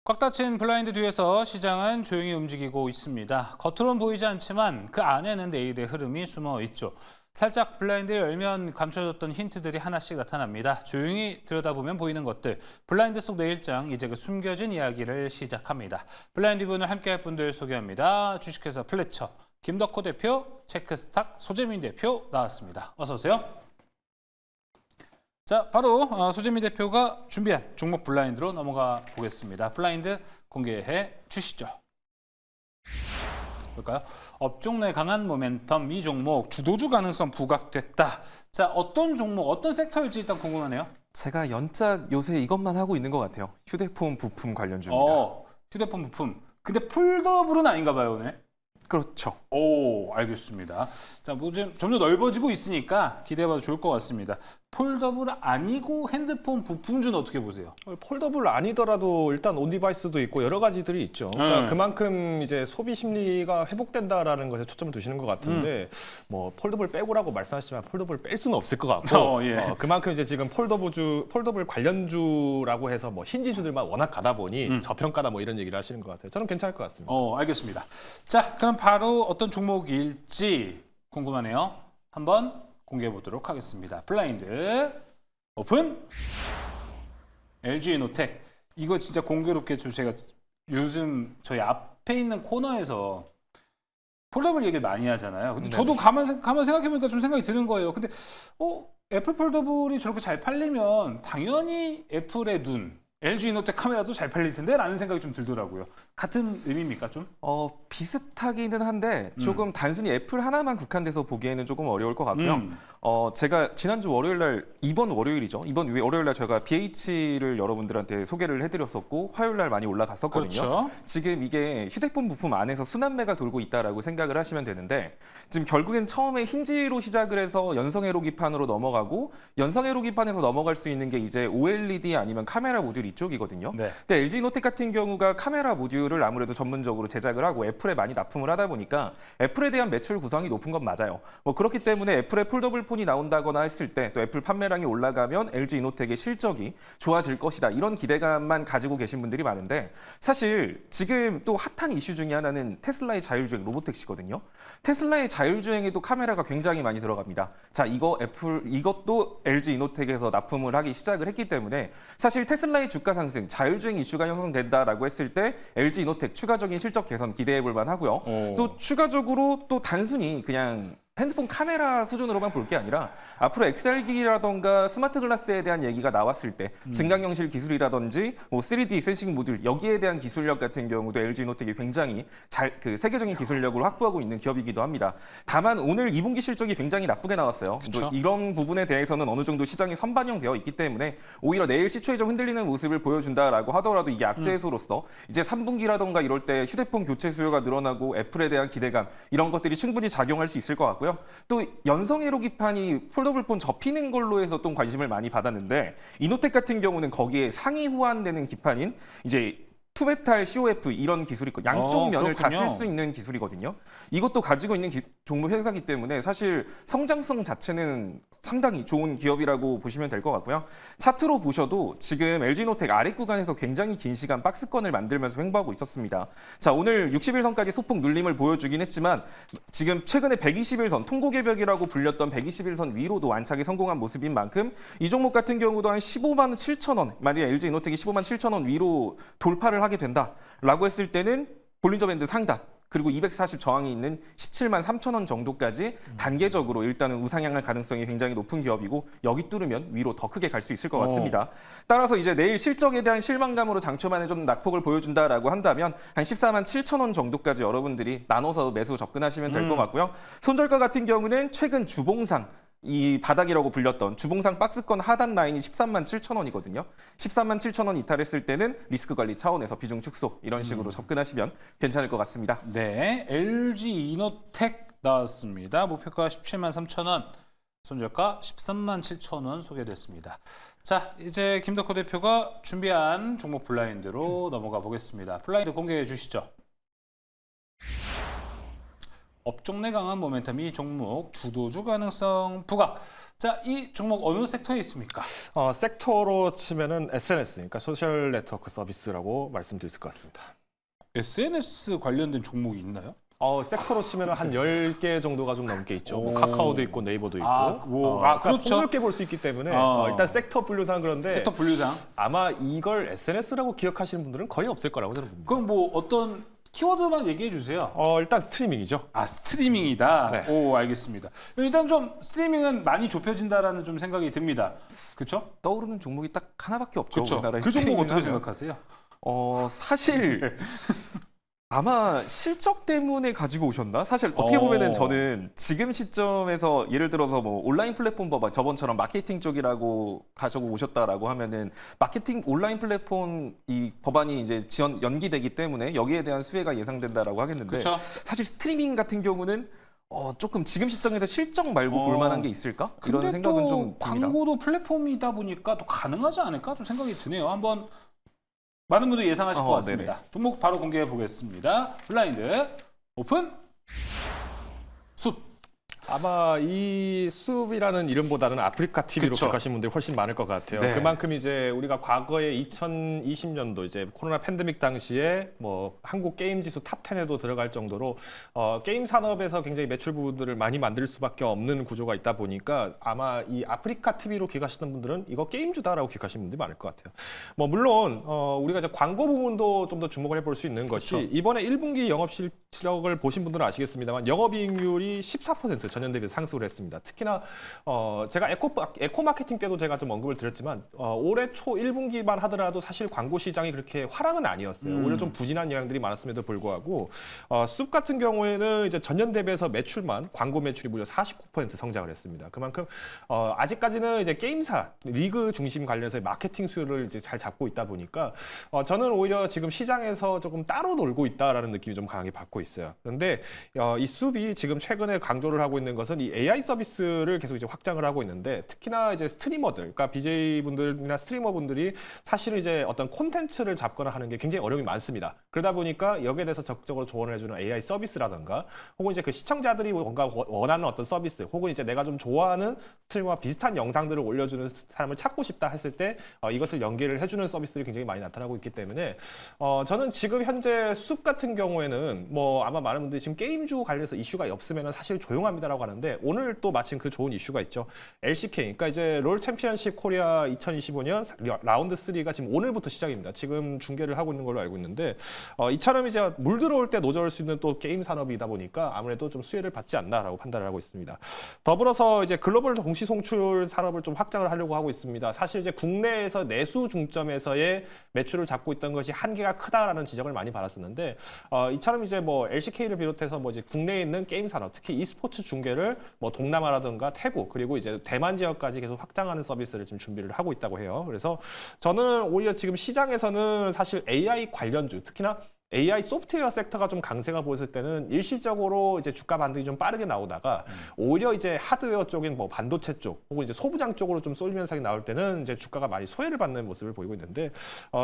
꽉 닫힌 블라인드 뒤에서 시장은 조용히 움직이고 있습니다. 겉으론 보이지 않지만 그 안에는 내일의 흐름이 숨어 있죠. 살짝 블라인드를 열면 감춰졌던 힌트들이 하나씩 나타납니다. 조용히 들여다보면 보이는 것들. 블라인드 속 내일장, 이제 그 숨겨진 이야기를 시작합니다. 블라인드 분을 함께할 분들 소개합니다. 주식회사 플래처, 김덕호 대표, 체크스탁 소재민 대표 나왔습니다. 어서 오세요. 자, 바로 소재민 대표가 준비한 종목 블라인드로 넘어가 보겠습니다. 블라인드 공개해 주시죠. 볼까요? 업종 내 강한 모멘텀, 이 종목 주도주 가능성 부각됐다. 자, 어떤 종목, 어떤 섹터일지 일단 궁금하네요. 제가 연작 요새 이것만 하고 있는 것 같아요. 휴대폰 부품 관련주입니다. 휴대폰 부품. 근데 폴더블은 아닌가 봐요, 오늘. 그렇죠. 오, 알겠습니다. 자, 뭐 좀 점점 넓어지고 있으니까 기대해봐도 좋을 것 같습니다. 폴더블 아니고 핸드폰 부품주는 어떻게 보세요? 폴더블 아니더라도 일단 온 디바이스도 있고 여러 가지들이 있죠. 그러니까 그만큼 이제 소비 심리가 회복된다라는 것에 초점을 두시는 것 같은데 뭐 폴더블 빼고라고 말씀하시지만 폴더블 뺄 수는 없을 것 같고 예. 그만큼 이제 지금 폴더블 관련주라고 해서 뭐 신지주들만 워낙 가다 보니 저평가다 뭐 이런 얘기를 하시는 것 같아요. 저는 괜찮을 것 같습니다. 알겠습니다. 자, 그럼 바로 어떤 종목일지 궁금하네요. 한번 공개해 보도록 하겠습니다. 블라인드 오픈. LG이노텍. 이거 진짜 공교롭게 제가 요즘 저희 앞에 있는 코너에서 폴더블 얘기를 많이 하잖아요. 근데 저도 가만 생각해보니까 좀 생각이 드는 거예요. 근데 애플 폴더블이 저렇게 잘 팔리면 당연히 애플의 눈, LG이노텍 카메라도 잘 팔릴 텐데 라는 생각이 좀 들더라고요. 같은 의미입니까 좀? 비슷하기는 한데 조금 단순히 애플 하나만 국한돼서 보기에는 조금 어려울 것 같고요. 제가 지난주 월요일 날, 이번 월요일이죠. 이번 월요일 날 제가 BH를 여러분들한테 소개를 해드렸었고 화요일 날 많이 올라갔었거든요. 그렇죠. 지금 이게 휴대폰 부품 안에서 순환매가 돌고 있다라고 생각을 하시면 되는데 지금 결국엔 처음에 힌지로 시작을 해서 연성회로기판으로 넘어가고 연성회로기판에서 넘어갈 수 있는 게 이제 OLED 아니면 카메라 모듈 이쪽이거든요. 네. 근데 LG노텍 같은 경우가 카메라 모듈을 아무래도 전문적으로 제작을 하고 애플에 많이 납품을 하다 보니까 애플에 대한 매출 구성이 높은 건 맞아요. 뭐 그렇기 때문에 애플의 폴더블 폰이 나온다거나 했을 때 또 애플 판매량이 올라가면 LG이노텍의 실적이 좋아질 것이다. 이런 기대감만 가지고 계신 분들이 많은데 사실 지금 또 핫한 이슈 중에 하나는 테슬라의 자율주행 로보택시거든요. 테슬라의 자율주행에도 카메라가 굉장히 많이 들어갑니다. 자, 이것도 LG이노텍에서 납품을 하기 시작을 했기 때문에 사실 테슬라의 주가 상승, 자율주행 이슈가 형성된다라고 했을 때 LG이노텍 추가적인 실적 개선 기대해 볼 만하고요. 또 추가적으로 또 단순히 그냥 핸드폰 카메라 수준으로만 볼 게 아니라 앞으로 XR기라던가 스마트 글라스에 대한 얘기가 나왔을 때 증강현실 기술이라든지 뭐 3D 센싱 모듈 여기에 대한 기술력 같은 경우도 LG이노텍이 굉장히 세계적인 기술력으로 확보하고 있는 기업이기도 합니다. 다만 오늘 2분기 실적이 굉장히 나쁘게 나왔어요. 뭐 이런 부분에 대해서는 어느 정도 시장이 선반영되어 있기 때문에 오히려 내일 시초에 좀 흔들리는 모습을 보여준다라고 하더라도 이게 악재소로서 이제 3분기라던가 이럴 때 휴대폰 교체 수요가 늘어나고 애플에 대한 기대감 이런 것들이 충분히 작용할 수 있을 것 같고요. 또 연성회로기판이 폴더블폰 접히는 걸로 해서 또 관심을 많이 받았는데 이노텍 같은 경우는 거기에 상위 호환되는 기판인 이제 투메탈 COF 이런 기술이 있고 양쪽 면을 다 쓸 수 있는 기술이거든요. 이것도 가지고 있는 종목 회사이기 때문에 사실 성장성 자체는 상당히 좋은 기업이라고 보시면 될 것 같고요. 차트로 보셔도 지금 LG노텍 아래 구간에서 굉장히 긴 시간 박스권을 만들면서 횡보하고 있었습니다. 자, 오늘 60일선까지 소폭 눌림을 보여주긴 했지만 지금 최근에 120일선 통곡의 벽이라고 불렸던 120일선 위로도 안착에 성공한 모습인 만큼 이 종목 같은 경우도 한 15만 7천 원, 만약에 LG이노텍이 15만 7천 원 위로 돌파를 하게 된다라고 했을 때는 볼린저 밴드 상단 그리고 240 저항이 있는 17만 3천 원 정도까지 단계적으로 일단은 우상향할 가능성이 굉장히 높은 기업이고 여기 뚫으면 위로 더 크게 갈 수 있을 것 같습니다. 따라서 이제 내일 실적에 대한 실망감으로 장초반에 좀 낙폭을 보여준다라고 한다면 한 14만 7천 원 정도까지 여러분들이 나눠서 매수 접근하시면 될 것 같고요. 손절가 같은 경우는 최근 주봉상 이 바닥이라고 불렸던 주봉상 박스권 하단 라인이 13만 7천 원이거든요. 13만 7천 원 이탈했을 때는 리스크 관리 차원에서 비중 축소 이런 식으로 접근하시면 괜찮을 것 같습니다. 네, LG이노텍 나왔습니다. 목표가 17만 3천 원, 손절가 13만 7천 원 소개됐습니다. 자, 이제 김덕호 대표가 준비한 종목 블라인드로 넘어가 보겠습니다. 블라인드 공개해 주시죠. 업종 내 강한 모멘텀이 종목 주도주 가능성 부각. 자, 이 종목 어느 섹터에 있습니까? 섹터로 치면은 SNS, 그러니까 소셜 네트워크 서비스라고 말씀드릴 수 있을 것 같습니다. SNS 관련된 종목이 있나요? 섹터로 치면 한 10개 정도가 좀 넘게 있죠. 뭐 카카오도 있고 네이버도 있고. 그렇죠. 그러니까 폭넓게 볼 수 있기 때문에 일단 섹터 분류상 그런데 섹터 분류상. 아마 이걸 SNS라고 기억하시는 분들은 거의 없을 거라고 저는 봅니다. 그럼 뭐 어떤 키워드만 얘기해 주세요. 일단 스트리밍이죠. 스트리밍이다. 네. 오, 알겠습니다. 일단 좀 스트리밍은 많이 좁혀진다라는 좀 생각이 듭니다. 그렇죠? 떠오르는 종목이 딱 하나밖에 없죠. 그렇죠. 우리나라에 그 종목 어떻게 스트리밍 하면. 생각하세요? 사실 아마 실적 때문에 가지고 오셨나? 사실 어떻게 보면은 저는 지금 시점에서 예를 들어서 뭐 온라인 플랫폼 법안 저번처럼 마케팅 쪽이라고 가지고 오셨다라고 하면은 마케팅 온라인 플랫폼 이 법안이 이제 연기되기 때문에 여기에 대한 수혜가 예상된다라고 하겠는데 그렇죠. 사실 스트리밍 같은 경우는 조금 지금 시점에서 실적 말고 볼 만한 게 있을까? 이런 근데 생각은 또 좀 듭니다. 광고도 플랫폼이다 보니까 또 가능하지 않을까 좀 생각이 드네요. 한번 많은 분들이 예상하실 것 같습니다. 네네. 종목 바로 공개해 보겠습니다. 블라인드 오픈. 숲. 아마 이 숲이라는 이름보다는 아프리카 TV로 그쵸. 기억하시는 분들이 훨씬 많을 것 같아요. 네. 그만큼 이제 우리가 과거에 2020년도 이제 코로나 팬데믹 당시에 뭐 한국 게임 지수 탑 10에도 들어갈 정도로 게임 산업에서 굉장히 매출 부분들을 많이 만들 수밖에 없는 구조가 있다 보니까 아마 이 아프리카 TV로 기억하시는 분들은 이거 게임주다라고 기억하시는 분들이 많을 것 같아요. 뭐 물론 우리가 이제 광고 부분도 좀 더 주목을 해볼 수 있는 것이 그쵸. 이번에 1분기 영업 실적을 보신 분들은 아시겠습니다만 영업이익률이 14% 전년 대비 상승을 했습니다. 특히나 제가 에코 마케팅 때도 제가 좀 언급을 드렸지만 올해 초 1분기만 하더라도 사실 광고 시장이 그렇게 화랑은 아니었어요. 오히려 좀 부진한 영향들이 많았음에도 불구하고 숲 같은 경우에는 이제 전년 대비해서 매출만 광고 매출이 무려 49% 성장을 했습니다. 그만큼 아직까지는 이제 게임사 리그 중심 관련해서 마케팅 수요를 이제 잘 잡고 있다 보니까 저는 오히려 지금 시장에서 조금 따로 놀고 있다라는 느낌이 좀 강하게 받고 있어요. 그런데 이 숲이 지금 최근에 강조를 하고 있는 것은 이 AI 서비스를 계속 이제 확장을 하고 있는데 특히나 이제 스트리머들, 그러니까 BJ 분들이나 스트리머 분들이 사실은 이제 어떤 콘텐츠를 잡거나 하는 게 굉장히 어려움이 많습니다. 그러다 보니까 여기에 대해서 적극적으로 조언을 해주는 AI 서비스라든가 혹은 이제 그 시청자들이 뭔가 원하는 어떤 서비스 혹은 이제 내가 좀 좋아하는 스트리머와 비슷한 영상들을 올려주는 사람을 찾고 싶다 했을 때 이것을 연계를 해주는 서비스들이 굉장히 많이 나타나고 있기 때문에 저는 지금 현재 숲 같은 경우에는 뭐 아마 많은 분들이 지금 게임주 관련해서 이슈가 없으면 사실 조용합니다라고 하는데 오늘 또 마침 그 좋은 이슈가 있죠. LCK, 그러니까 이제 롤 챔피언십 코리아 2025년 라운드 3가 지금 오늘부터 시작입니다. 지금 중계를 하고 있는 걸로 알고 있는데 이처럼 이제 물 들어올 때 노져올 수 있는 또 게임 산업이다 보니까 아무래도 좀 수혜를 받지 않나라고 판단을 하고 있습니다. 더불어서 이제 글로벌 동시 송출 산업을 좀 확장을 하려고 하고 있습니다. 사실 이제 국내에서 내수 중점에서의 매출을 잡고 있던 것이 한계가 크다라는 지적을 많이 받았었는데 이처럼 이제 뭐 LCK를 비롯해서 뭐 이제 국내에 있는 게임 산업, 특히 e스포츠 중계를 뭐 동남아라든가 태국 그리고 이제 대만 지역까지 계속 확장하는 서비스를 지금 준비를 하고 있다고 해요. 그래서 저는 오히려 지금 시장에서는 사실 AI 관련주, 특히나 AI 소프트웨어 섹터가 좀 강세가 보였을 때는 일시적으로 이제 주가 반등이 좀 빠르게 나오다가 오히려 이제 하드웨어 쪽인 뭐 반도체 쪽 혹은 이제 소부장 쪽으로 좀 쏠림 현상이 나올 때는 이제 주가가 많이 소외를 받는 모습을 보이고 있는데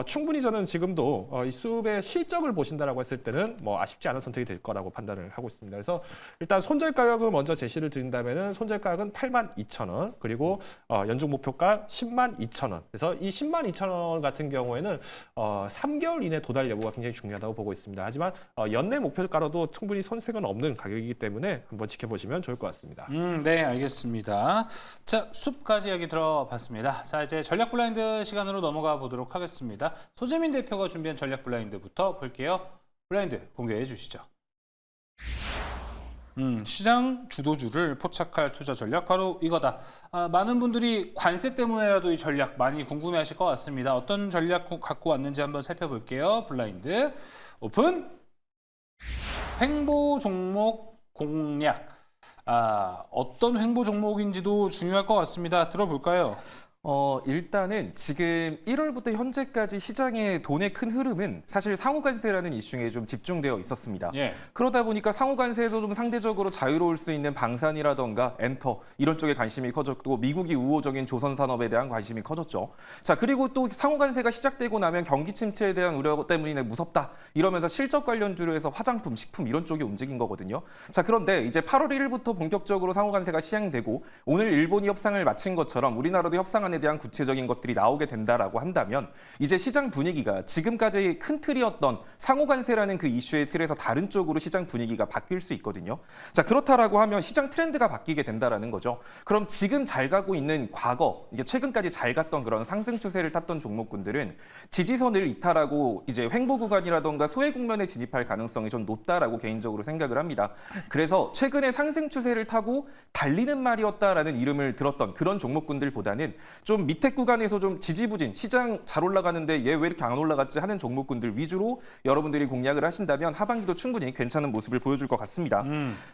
충분히 저는 지금도 이 숲의 실적을 보신다라고 했을 때는 뭐 아쉽지 않은 선택이 될 거라고 판단을 하고 있습니다. 그래서 일단 손절 가격을 먼저 제시를 드린다면은 손절 가격은 82,000원 그리고 연중 목표가 102,000원. 그래서 이 102,000원 같은 경우에는 3개월 이내 도달 여부가 굉장히 중요하다고 보고 있습니다. 하지만 연내 목표가로도 충분히 손색은 없는 가격이기 때문에 한번 지켜보시면 좋을 것 같습니다. 네, 알겠습니다. 자, 숲까지 이야기 들어봤습니다. 자, 이제 전략 블라인드 시간으로 넘어가 보도록 하겠습니다. 소재민 대표가 준비한 전략 블라인드부터 볼게요. 블라인드 공개해 주시죠. 시장 주도주를 포착할 투자 전략 바로 이거다. 많은 분들이 관세 때문에라도 이 전략 많이 궁금해하실 것 같습니다. 어떤 전략 갖고 왔는지 한번 살펴볼게요. 블라인드 오픈. 횡보 종목 공략. 어떤 횡보 종목인지도 중요할 것 같습니다. 들어볼까요? 일단은 지금 1월부터 현재까지 시장의 돈의 큰 흐름은 사실 상호관세라는 이슈에 좀 집중되어 있었습니다. 예. 그러다 보니까 상호관세에도 좀 상대적으로 자유로울 수 있는 방산이라던가 엔터 이런 쪽에 관심이 커졌고 미국이 우호적인 조선산업에 대한 관심이 커졌죠. 자, 그리고 또 상호관세가 시작되고 나면 경기 침체에 대한 우려 때문에 무섭다 이러면서 실적 관련주로 해서 화장품, 식품 이런 쪽이 움직인 거거든요. 자, 그런데 이제 8월 1일부터 본격적으로 상호관세가 시행되고 오늘 일본이 협상을 마친 것처럼 우리나라도 협상안에 대한 구체적인 것들이 나오게 된다라고 한다면 이제 시장 분위기가 지금까지 큰 틀이었던 상호관세라는 그 이슈의 틀에서 다른 쪽으로 시장 분위기가 바뀔 수 있거든요. 자, 그렇다라고 하면 시장 트렌드가 바뀌게 된다라는 거죠. 그럼 지금 잘 가고 있는 과거, 이게 최근까지 잘 갔던 그런 상승 추세를 탔던 종목군들은 지지선을 이탈하고 이제 횡보 구간이라던가 소외 국면에 진입할 가능성이 좀 높다라고 개인적으로 생각을 합니다. 그래서 최근에 상승 추세를 타고 달리는 말이었다라는 이름을 들었던 그런 종목군들보다는 좀 밑에 구간에서 좀 지지부진, 시장 잘 올라가는데 얘 왜 이렇게 안 올라갔지 하는 종목군들 위주로 여러분들이 공략을 하신다면 하반기도 충분히 괜찮은 모습을 보여줄 것 같습니다.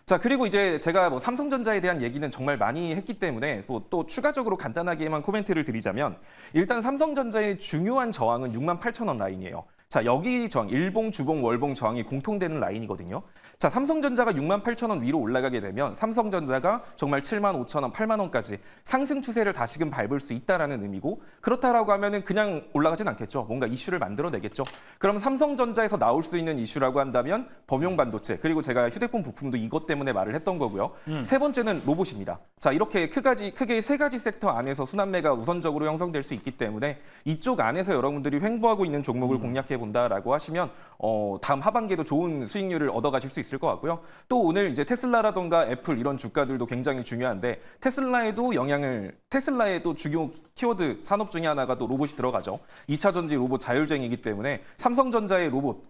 자, 그리고 이제 제가 뭐 삼성전자에 대한 얘기는 정말 많이 했기 때문에 또 추가적으로 간단하게만 코멘트를 드리자면 일단 삼성전자의 중요한 저항은 68,000원 라인이에요. 자, 여기 저항, 일봉, 주봉, 월봉 저항이 공통되는 라인이거든요. 자, 삼성전자가 68,000원 위로 올라가게 되면 삼성전자가 정말 75,000원, 8만 원까지 상승 추세를 다시금 밟을 수 있다라는 의미고 그렇다라고 하면은 그냥 올라가진 않겠죠. 뭔가 이슈를 만들어내겠죠. 그럼 삼성전자에서 나올 수 있는 이슈라고 한다면 범용 반도체 그리고 제가 휴대폰 부품도 이것 때문에 말을 했던 거고요. 세 번째는 로봇입니다. 자, 이렇게 크게 세 가지 섹터 안에서 순환매가 우선적으로 형성될 수 있기 때문에 이쪽 안에서 여러분들이 횡보하고 있는 종목을 공략해 본다라고 하시면 다음 하반기에도 좋은 수익률을 얻어가실 수 있을 것 같고요. 또 오늘 이제 테슬라라던가 애플 이런 주가들도 굉장히 중요한데 테슬라의 또 주요 키워드 산업 중에 하나가 또 로봇이 들어가죠. 2차 전지 로봇 자율주행이기 때문에 삼성전자의 로봇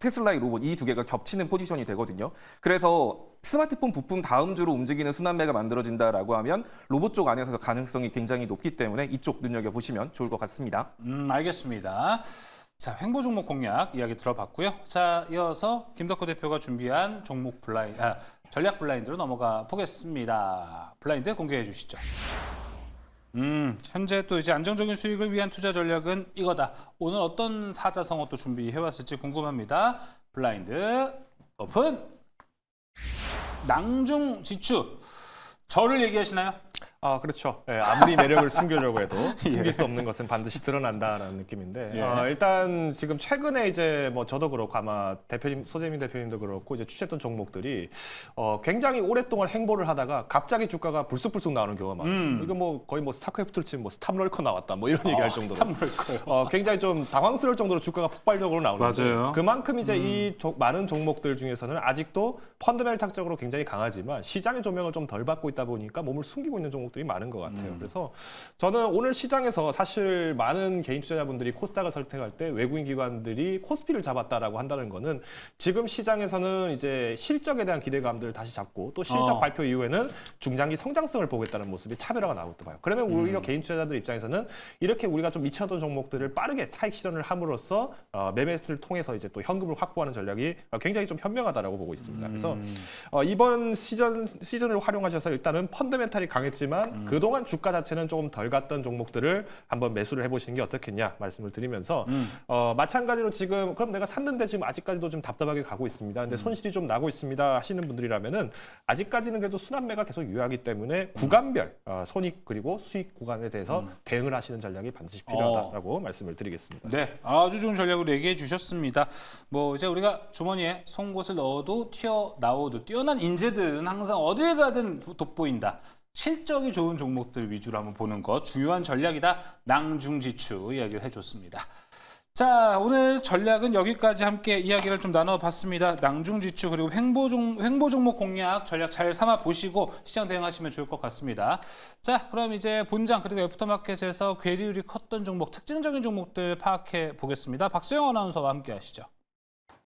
테슬라의 로봇 이 두 개가 겹치는 포지션이 되거든요. 그래서 스마트폰 부품 다음 주로 움직이는 순환매가 만들어진다라고 하면 로봇 쪽 안에서 가능성이 굉장히 높기 때문에 이쪽 눈여겨보시면 좋을 것 같습니다. 알겠습니다. 자, 횡보 종목 공략 이야기 들어봤고요. 자, 이어서 김덕호 대표가 준비한 전략 블라인드로 넘어가 보겠습니다. 블라인드 공개해 주시죠. 현재 또 이제 안정적인 수익을 위한 투자 전략은 이거다. 오늘 어떤 사자성어 또 준비해 왔을지 궁금합니다. 블라인드 오픈. 낭중지추. 저를 얘기하시나요? 아, 그렇죠. 예, 아무리 매력을 숨기려고 해도 숨길 수 없는 것은 반드시 드러난다라는 느낌인데 예. 일단 지금 최근에 이제 뭐 저도 그렇고 아마 대표님 소재민 대표님도 그렇고 이제 취재했던 종목들이 굉장히 오랫동안 행보를 하다가 갑자기 주가가 불쑥불쑥 나오는 경우가 많아요. 이거 뭐 거의 뭐 스타크래프트를 치면 뭐 스탑럴커 나왔다 뭐 이런 얘기할 정도로 스탑럴커요. 굉장히 좀 당황스러울 정도로 주가가 폭발적으로 나오는데 맞아요. 그만큼 이제 이 많은 종목들 중에서는 아직도 펀더멘탈적으로 굉장히 강하지만 시장의 조명을 좀 덜 받고 있다 보니까 몸을 숨기고 있는 종목들이 많은 것 같아요. 그래서 저는 오늘 시장에서 사실 많은 개인 투자자분들이 코스닥을 선택할 때 외국인 기관들이 코스피를 잡았다라고 한다는 거는 지금 시장에서는 이제 실적에 대한 기대감들을 다시 잡고 또 실적 발표 이후에는 중장기 성장성을 보겠다는 모습이 차별화가 나오고 또 봐요. 그러면 오히려 개인 투자자들 입장에서는 이렇게 우리가 좀 미쳐던 종목들을 빠르게 차익 실현을 함으로써 매매를 통해서 이제 또 현금을 확보하는 전략이 굉장히 좀 현명하다라고 보고 있습니다. 그래서 이번 시즌을 활용하셔서 일단은 펀더멘탈이 강했지만 그동안 주가 자체는 조금 덜 갔던 종목들을 한번 매수를 해보시는 게 어떻겠냐 말씀을 드리면서 마찬가지로 지금 그럼 내가 샀는데 지금 아직까지도 좀 답답하게 가고 있습니다. 근데 손실이 좀 나고 있습니다 하시는 분들이라면은 아직까지는 그래도 순환매가 계속 유효하기 때문에 구간별 손익 그리고 수익 구간에 대해서 대응을 하시는 전략이 반드시 필요하다라고 말씀을 드리겠습니다. 네, 아주 좋은 전략으로 얘기해 주셨습니다. 뭐 이제 우리가 주머니에 송곳을 넣어도 튀어나오도 뛰어난 인재들은 항상 어딜 가든 돋보인다. 실적이 좋은 종목들 위주로 한번 보는 것 중요한 전략이다. 낭중지추 이야기를 해줬습니다. 자, 오늘 전략은 여기까지 함께 이야기를 좀 나눠봤습니다. 낭중지추 그리고 횡보 종목 공략 전략 잘 삼아 보시고 시장 대응하시면 좋을 것 같습니다. 자, 그럼 이제 본장 그리고 애프터마켓에서 괴리율이 컸던 종목, 특징적인 종목들 파악해 보겠습니다. 박소영 아나운서와 함께 하시죠.